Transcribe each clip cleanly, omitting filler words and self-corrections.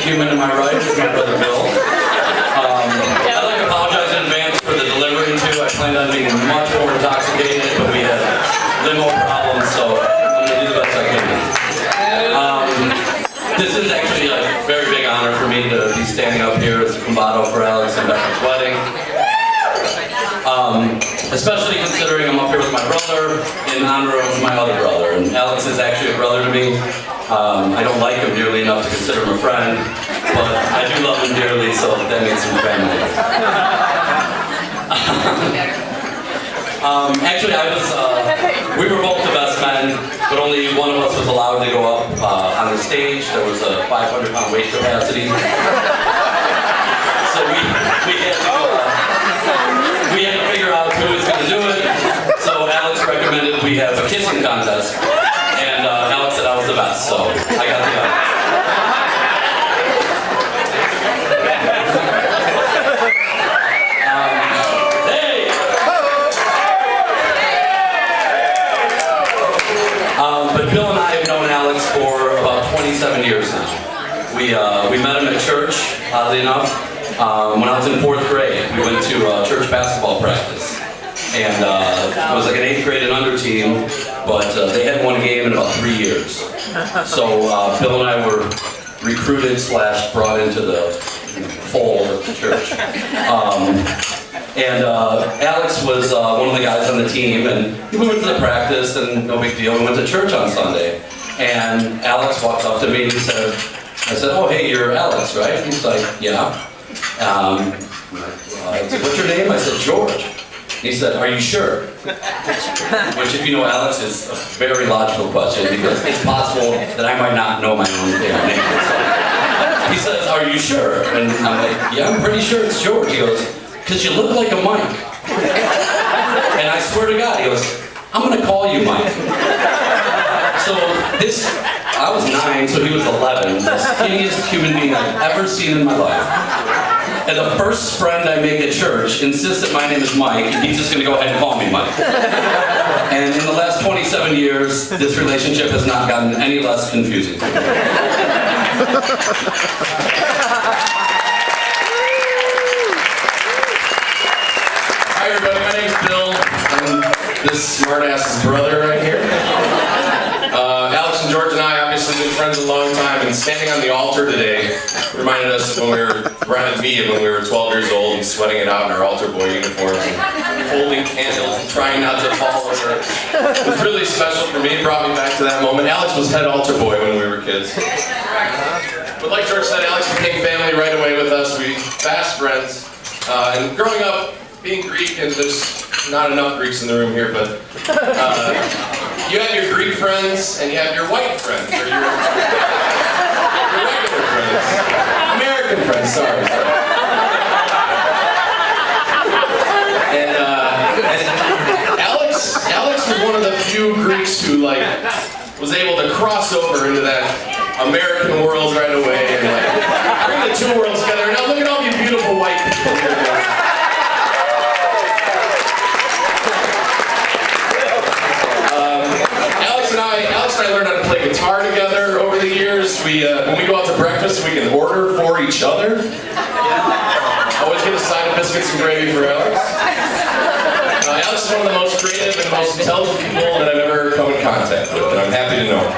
human to my right is my brother Bill. I'd like to apologize in advance for the delivery too. I planned on being much more intoxicated, but we had limo problems, so I'm going to do the best I can. This is actually a very big honor for me to be standing up here as a combato for Alex and Becca's wedding. Especially considering I'm up here with my brother in honor of my other brother. And Alex is actually a brother to me. I don't like him nearly enough to consider him a friend, but I do love him dearly, so that means some family. Actually, we were both the best men, but only one of us was allowed to go up on the stage. There was a 500-pound weight capacity. So we had to figure out who was going to do it. So Alex recommended we have a kissing contest. And Alex said I was the best, so I got the honor. But Bill and I have known Alex for about 27 years now. We met him at church, oddly enough. When I was in 4th grade, we went to church basketball practice. And it was like an 8th grade and under team, but they hadn't won a game in about 3 years. So Bill and I were recruited / brought into the fold of the church. Alex was one of the guys on the team, and we went to the practice, and no big deal. We went to church on Sunday, and Alex walked up to me and he said, I said, "Oh, hey, you're Alex, right?" He's like, "Yeah." I said, "What's your name?" I said, "George." He said, "Are you sure?" Which, if you know Alex, is a very logical question, because it's possible that I might not know my own damn name. So he says, "Are you sure?" And I'm like, "Yeah, I'm pretty sure it's George." He goes, "Because you look like a Mike." And I swear to God, he goes, "I'm going to call you Mike." So I was 9, so he was 11. The skinniest human being I've ever seen in my life. And the first friend I make at church insists that my name is Mike, and he's just going to go ahead and call me Mike. And in the last 27 years, this relationship has not gotten any less confusing. Hi everybody, my name's Bill. I'm this smartass's brother right here. Alex and George and I obviously been friends a long time, and standing on the altar today reminded us when we were 12 years old and sweating it out in our altar boy uniforms and holding candles and trying not to fall over. It was really special for me. It brought me back to that moment. Alex was head altar boy when we were kids. But like George said, Alex became family right away with us. We fast friends. And growing up, being Greek, and there's not enough Greeks in the room here, but you have your Greek friends and you have your white friends, or your regular friends. American friends, sorry. And Alex was one of the few Greeks who was able to cross over into that American world right away and bring the two worlds together. Now look at all you beautiful white people here. Alex and I learned how to play guitar together over the years. When we go out to breakfast, we can order for each other. Always get a side of biscuits and gravy for Alex. Alex is one of the most creative and most intelligent people that I've ever come in contact with, and I'm happy to know him.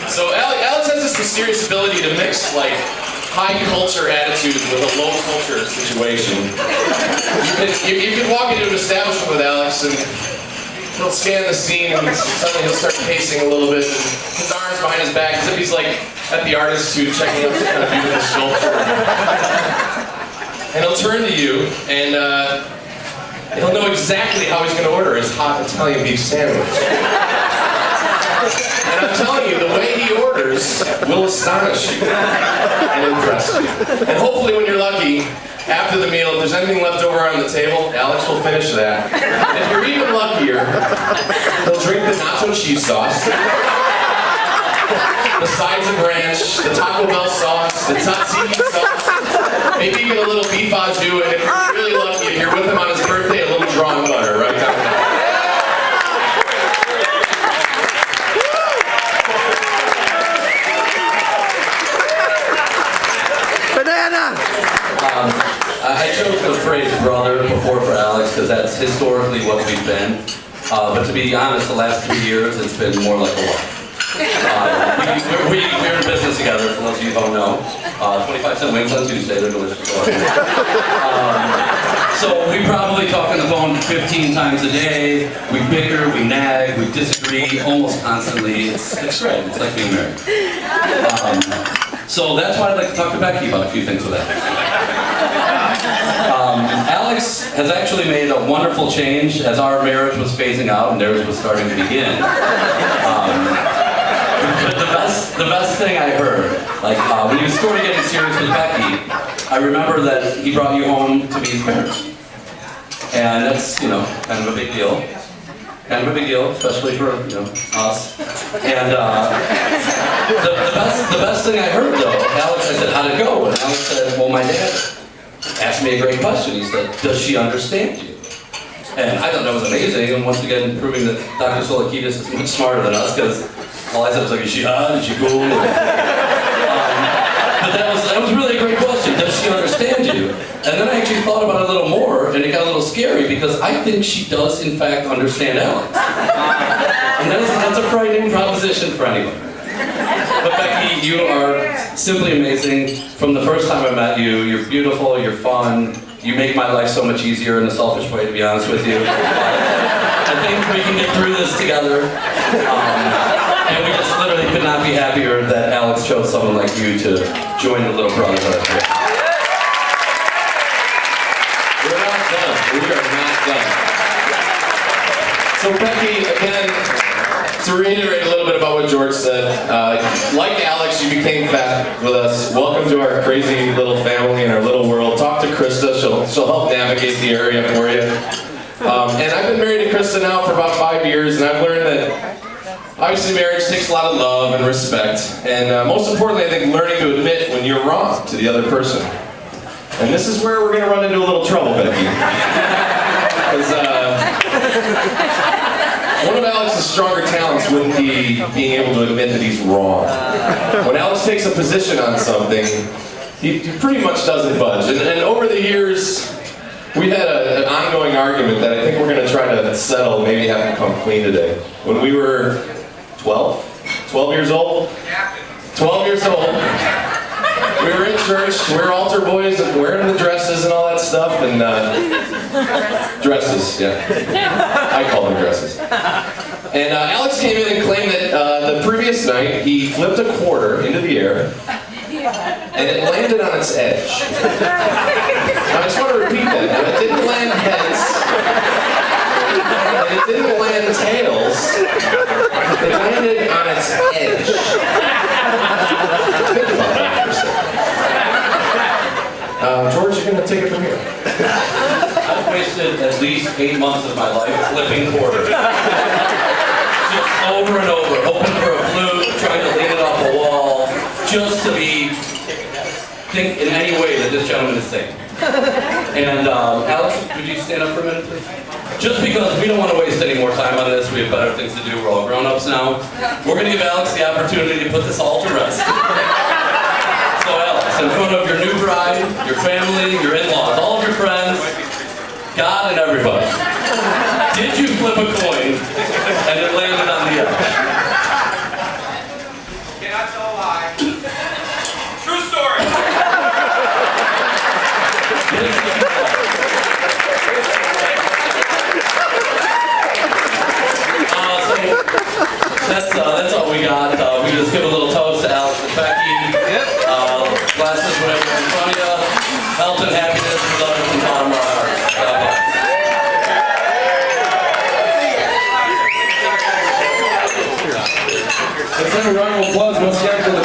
So Alex has this mysterious ability to mix high culture attitudes with a low culture situation. You can walk into an establishment with Alex and he'll scan the scene and suddenly he'll start pacing a little bit, and his arms behind his back as if he's at the artist who checking out some kind of beautiful sculpture. And he'll turn to you and he'll know exactly how he's going to order his hot Italian beef sandwich. And I'm telling you, the way he orders will astonish you and impress you. And hopefully when you're lucky, after the meal, if there's anything left over on the table, Alex will finish that. And if you're even luckier, he'll drink the nacho cheese sauce, the sides of ranch, the Taco Bell sauce, the tzatziki sauce, maybe even a little beef au jus, and if you're really lucky, if you're with him on his birthday, a little drawn butter right down there. I chose the phrase brother before for Alex because that's historically what we've been. But to be honest, the last 3 years, it's been more like a wife. We're in business together, for those of you who don't know. 25-cent wings on Tuesday, they're delicious. So we probably talk on the phone 15 times a day. We bicker, we nag, we disagree almost constantly. It's great, it's like being married. So that's why I'd like to talk to Becky about a few things with that. Alex has actually made a wonderful change as our marriage was phasing out and theirs was starting to begin. The best thing I heard, like when he was sort of getting serious with Becky, I remember that he brought you home to meet his parents. And that's, kind of a big deal. Kind of a big deal, especially for, us. And the best thing I heard though, Alex, I said, how'd it go? And Alex said, well, my dad asked me a great question. He said, does she understand you? And I thought that was amazing, and once again, proving that Dr. Solakidis is much smarter than us, because all I said was like, is she hot? Is she cool? But that was really a great question. Does she understand you? And then I actually thought about it a little more, and it got a little scary, because I think she does, in fact, understand Alex. And that's a frightening proposition for anyone. But Becky, you are simply amazing. From the first time I met you, you're beautiful, you're fun, you make my life so much easier in a selfish way, to be honest with you. I think we can get through this together. And we just literally could not be happier that Alex chose someone like you to join the little brotherhood. We're not done. We are not done. So Becky, again, to reiterate a little bit about what George said, like Alex, you became fat with us. Welcome to our crazy little family and our little world. Talk to Krista. She'll help navigate the area for you. And I've been married to Krista now for about 5 years, and I've learned that obviously marriage takes a lot of love and respect. And most importantly, I think learning to admit when you're wrong to the other person. And this is where we're going to run into a little trouble, Becky. Because one of Alex's stronger talents wouldn't be being able to admit that he's wrong. When Alex takes a position on something, he pretty much doesn't budge. And over the years, we've had an ongoing argument that I think we're going to try to settle, maybe have him come clean today. When we were 12 years old, 12 years old, we were in church, we were altar boys, and wearing the dresses and all that stuff, and dresses, yeah. I call them dresses. And Alex came in and claimed that the previous night he flipped a quarter into the air, and it landed on its edge. Now, I just want to repeat that. It didn't land heads, and it didn't land tails. It landed on its edge. Think about that for a second. George, you're going to take it from here. I've wasted at least 8 months of my life flipping quarters. Just over and over, hoping for a flute, trying to lean it off a wall, just to think in any way that this gentleman is saying. And Alex, could you stand up for a minute, please? Just because we don't want to waste any more time on this, we have better things to do, we're all grown-ups now. We're going to give Alex the opportunity to put this all to rest. So Alex, in front of your new bride, your family, your in-laws, all of your friends, God and everybody, did you flip a coin and it landed on the edge? Cannot tell a lie. True story. That's all we got. We just give a little toast to Alex and Becky. Glasses, whatever in front of you. Health and happiness, we love you from the bottom of our hearts. Let's have a round of applause once again for the